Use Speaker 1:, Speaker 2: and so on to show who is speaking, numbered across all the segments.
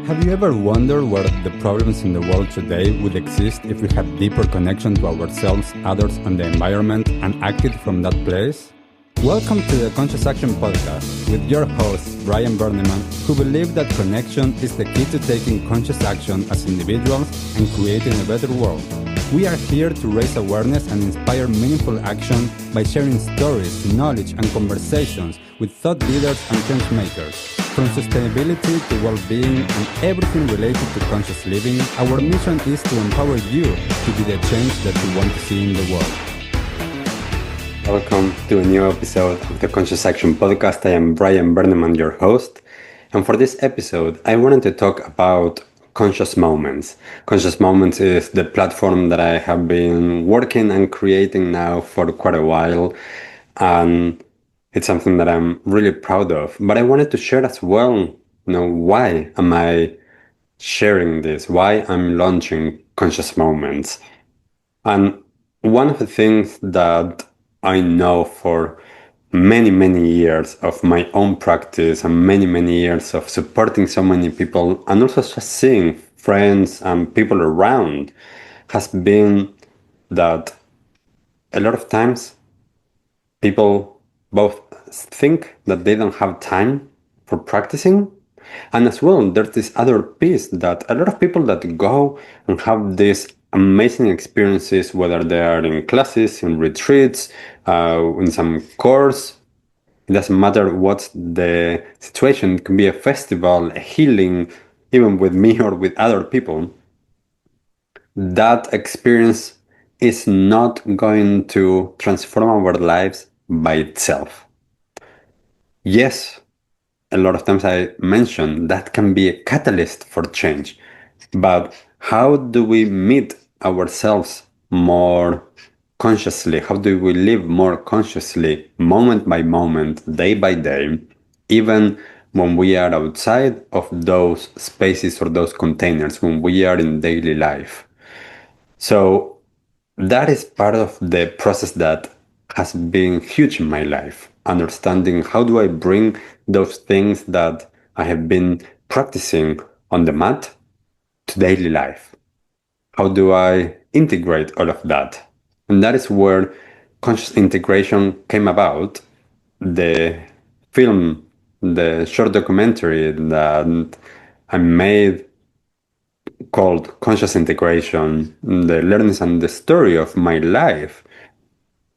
Speaker 1: Have you ever wondered where the problems in the world today would exist if we had deeper connection to ourselves, others, and the environment and acted from that place? Welcome to the Conscious Action Podcast with your host, Brian Berneman, who believe that connection is the key to taking conscious action as individuals and creating a better world. We are here to raise awareness and inspire meaningful action by sharing stories, knowledge, and conversations with thought leaders and change makers. From sustainability to well-being and everything related to conscious living, our mission is to empower you to be the change that you want to see in the world.
Speaker 2: Welcome to a new episode of the Conscious Action Podcast. I am Brian Berneman, your host. And for this episode, I wanted to talk about Conscious Moments. Conscious Moments is the platform that I have been working and creating now for quite a while. And it's something that I'm really proud of. But I wanted to share as well, why am I sharing this? Why I'm launching Conscious Moments? And one of the things that I know for many, many years of my own practice and many, many years of supporting so many people and also just seeing friends and people around has been that a lot of times people both think that they don't have time for practicing, and as well there's this other piece that a lot of people that go and have these amazing experiences, whether they are in classes, in retreats, in some course, it doesn't matter what's the situation. It can be a festival, a healing, even with me or with other people. That experience is not going to transform our lives by itself. Yes, a lot of times I mention that can be a catalyst for change, but how do we meet ourselves more consciously? How do we live more consciously, moment by moment, day by day, even when we are outside of those spaces or those containers, when we are in daily life? So that is part of the process that has been huge in my life. Understanding how do I bring those things that I have been practicing on the mat to daily life? How do I integrate all of that? And that is where conscious integration came about. The film, the short documentary that I made called Conscious Integration, the learnings and the story of my life,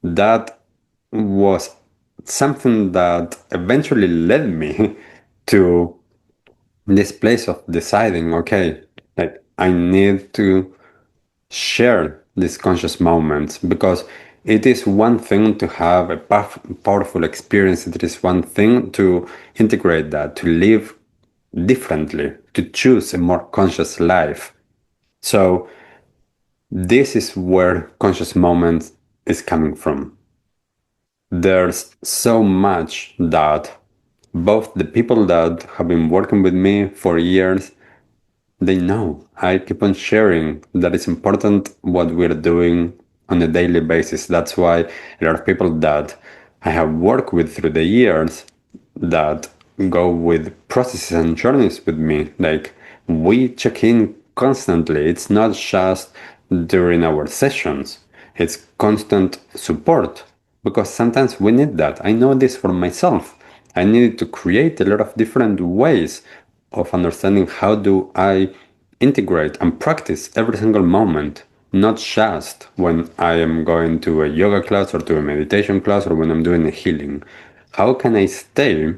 Speaker 2: that was something that eventually led me to this place of deciding, okay, like I need to share these conscious moments, because it is one thing to have a powerful experience. It is one thing to integrate that, to live differently, to choose a more conscious life. So this is where conscious moments is coming from. There's so much that both the people that have been working with me for years, they know. I keep on sharing that it's important what we're doing on a daily basis. That's why a lot of people that I have worked with through the years that go with processes and journeys with me, like we check in constantly. It's not just during our sessions, it's constant support, because sometimes we need that. I know this for myself. I needed to create a lot of different ways of understanding how do I integrate and practice every single moment, not just when I am going to a yoga class or to a meditation class or when I'm doing a healing. How can I stay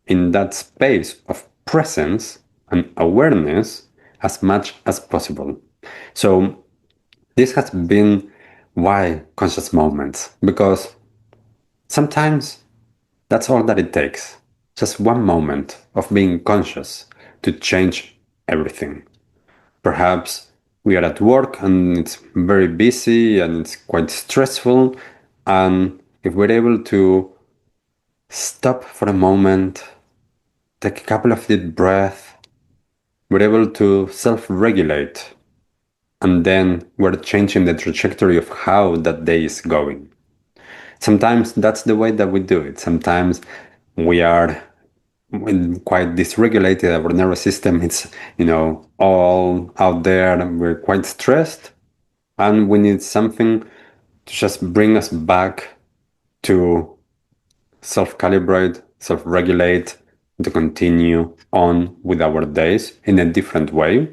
Speaker 2: in that space of presence and awareness as much as possible? So this has been why conscious moments, because sometimes that's all that it takes. Just one moment of being conscious to change everything. Perhaps we are at work and it's very busy and it's quite stressful. And if we're able to stop for a moment, take a couple of deep breaths, we're able to self-regulate. And then we're changing the trajectory of how that day is going. Sometimes that's the way that we do it. Sometimes we are quite dysregulated. Our nervous system, it's, all out there, and we're quite stressed, and we need something to just bring us back to self-calibrate, self-regulate, to continue on with our days in a different way.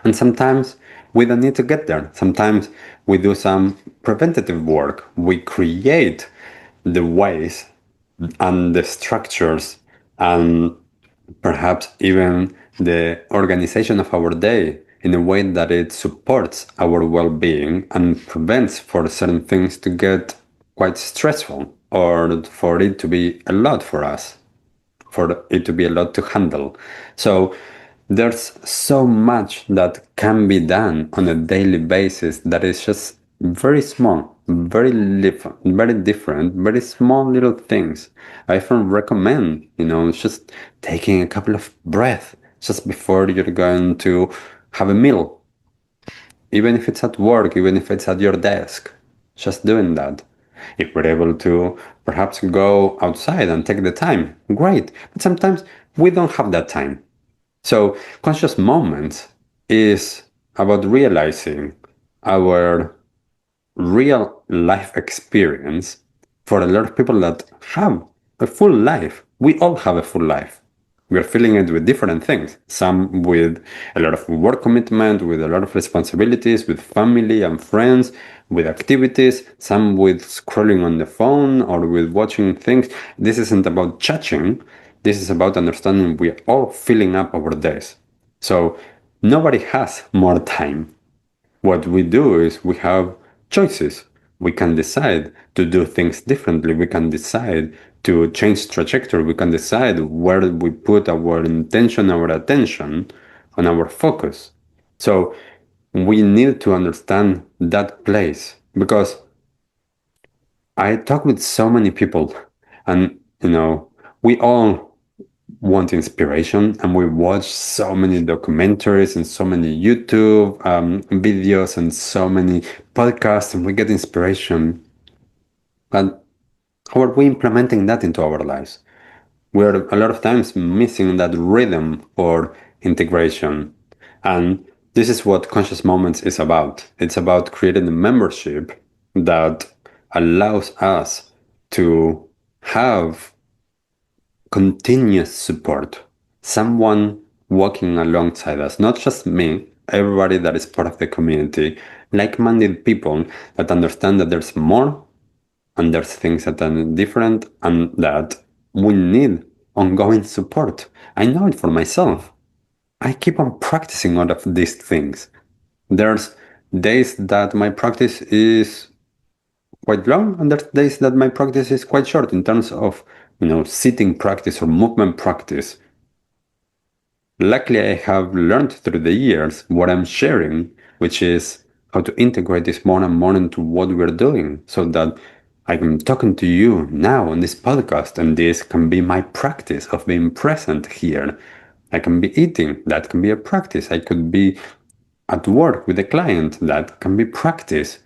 Speaker 2: And sometimes we don't need to get there. Sometimes we do some preventative work. We create the ways and the structures and perhaps even the organization of our day in a way that it supports our well-being and prevents for certain things to get quite stressful or for it to be a lot for us, for it to be a lot to handle. So there's so much that can be done on a daily basis that is just very small, very different, very small little things. I often recommend, just taking a couple of breaths just before you're going to have a meal, even if it's at work, even if it's at your desk, just doing that. If we're able to perhaps go outside and take the time, great. But sometimes we don't have that time. So conscious moments is about realizing our real life experience for a lot of people that have a full life. We all have a full life. We are filling it with different things. Some with a lot of work commitment, with a lot of responsibilities, with family and friends, with activities, some with scrolling on the phone or with watching things. This isn't about judging. This is about understanding we are all filling up our days. So nobody has more time. What we do is we have choices. We can decide to do things differently. We can decide to change trajectory. We can decide where we put our intention, our attention, on our focus. So we need to understand that place because I talk with so many people and, we all want inspiration and we watch so many documentaries and so many YouTube videos and so many podcasts and we get inspiration. But how are we implementing that into our lives? We're a lot of times missing that rhythm or integration. And this is what Conscious Moments is about. It's about creating a membership that allows us to have continuous support, someone walking alongside us, not just me, everybody that is part of the community, like-minded people that understand that there's more and there's things that are different and that we need ongoing support. I know it for myself. I keep on practicing all of these things. There's days that my practice is quite long, and there's days that my practice is quite short in terms of, sitting practice or movement practice. Luckily, I have learned through the years what I'm sharing, which is how to integrate this more and more into what we're doing so that I'm talking to you now on this podcast, and this can be my practice of being present here. I can be eating, that can be a practice. I could be at work with a client, that can be practice.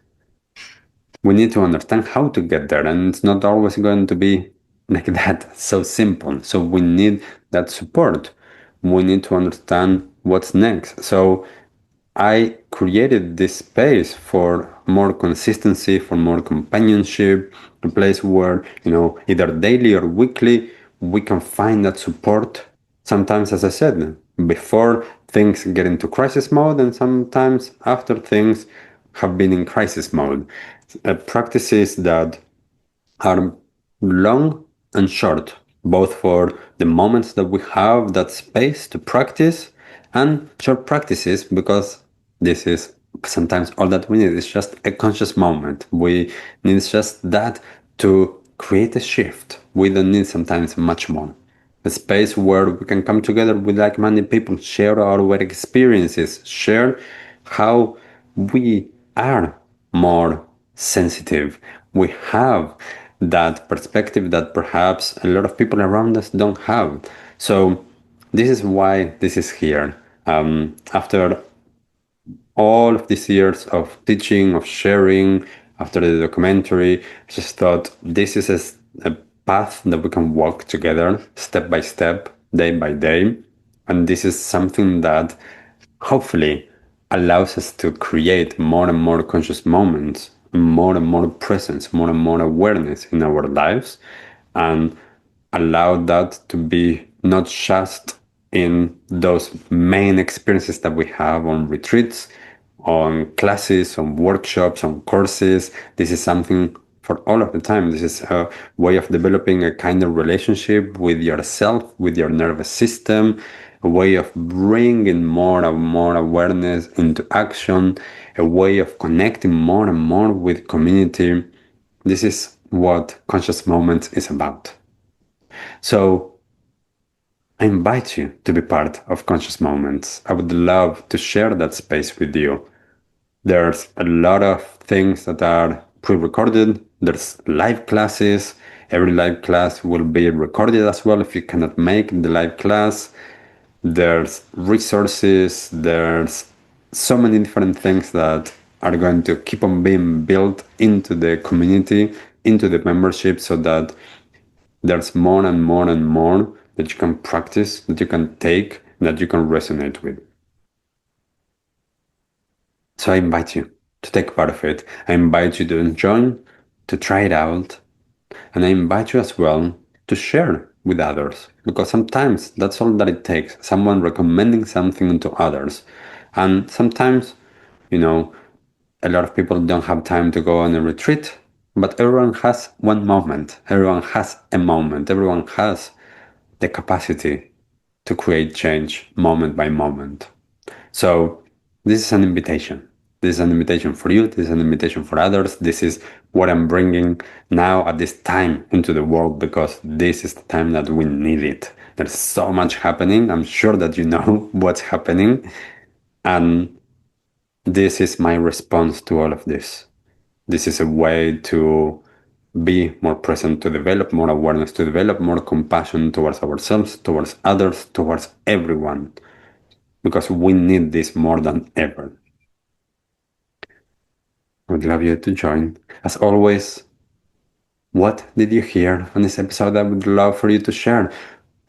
Speaker 2: We need to understand how to get there, and it's not always going to be like that, so simple. So we need that support. We need to understand what's next. So I created this space for more consistency, for more companionship, a place where, either daily or weekly, we can find that support. Sometimes, as I said, before things get into crisis mode, and sometimes after things have been in crisis mode. Practices that are long and short, both for the moments that we have that space to practice and short practices because this is sometimes all that we need is just a conscious moment. We need just that to create a shift. We don't need sometimes much more. A space where we can come together with like-minded people, share our experiences, share how we are more sensitive. We have that perspective that perhaps a lot of people around us don't have. So this is why this is here. After all of these years of teaching, of sharing, after the documentary, I just thought this is a path that we can walk together step by step, day by day. And this is something that hopefully allows us to create more and more conscious moments, more and more presence, more and more awareness in our lives, and allow that to be not just in those main experiences that we have on retreats, on classes, on workshops, on courses. This is something for all of the time. This is a way of developing a kind of relationship with yourself, with your nervous system, a way of bringing more and more awareness into action, a way of connecting more and more with community. This is what Conscious Moments is about. So I invite you to be part of Conscious Moments. I would love to share that space with you. There's a lot of things that are pre-recorded. There's live classes. Every live class will be recorded as well if you cannot make the live class. There's resources. There's so many different things that are going to keep on being built into the community, into the membership, so that there's more and more and more that you can practice, that you can take, that you can resonate with. So I invite you to take part of it. I invite you to join, to try it out. And I invite you as well to share with others, because sometimes that's all that it takes. Someone recommending something to others. And sometimes, a lot of people don't have time to go on a retreat, but everyone has one moment. Everyone has a moment. Everyone has the capacity to create change moment by moment. So this is an invitation. This is an invitation for you. This is an invitation for others. This is what I'm bringing now at this time into the world, because this is the time that we need it. There's so much happening. I'm sure that you know what's happening. And this is my response to all of this. This is a way to be more present, to develop more awareness, to develop more compassion towards ourselves, towards others, towards everyone, because we need this more than ever. I would love you to join. As always, what did you hear on this episode? I would love for you to share.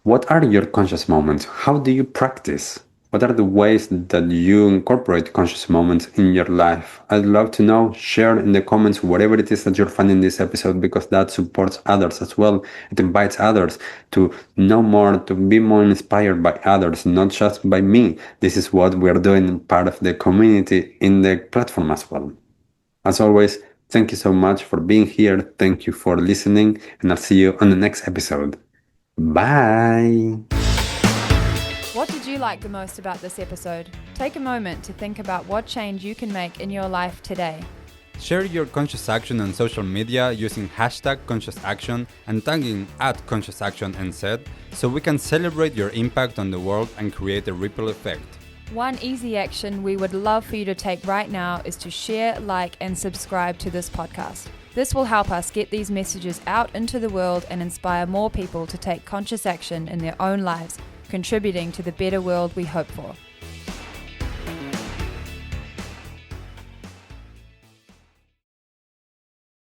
Speaker 2: What are your conscious moments? How do you practice? What are the ways that you incorporate conscious moments in your life? I'd love to know. Share in the comments whatever it is that you're finding this episode, because that supports others as well. It invites others to know more, to be more inspired by others, not just by me. This is what we're doing, part of the community in the platform as well. As always, thank you so much for being here. Thank you for listening, and I'll see you on the next episode. Bye.
Speaker 3: What did you like the most about this episode? Take a moment to think about what change you can make in your life today.
Speaker 1: Share your conscious action on social media using #ConsciousAction and tagging @ConsciousActionNZ so we can celebrate your impact on the world and create a ripple effect.
Speaker 3: One easy action we would love for you to take right now is to share, like, and subscribe to this podcast. This will help us get these messages out into the world and inspire more people to take conscious action in their own lives, contributing to the better world we hope for.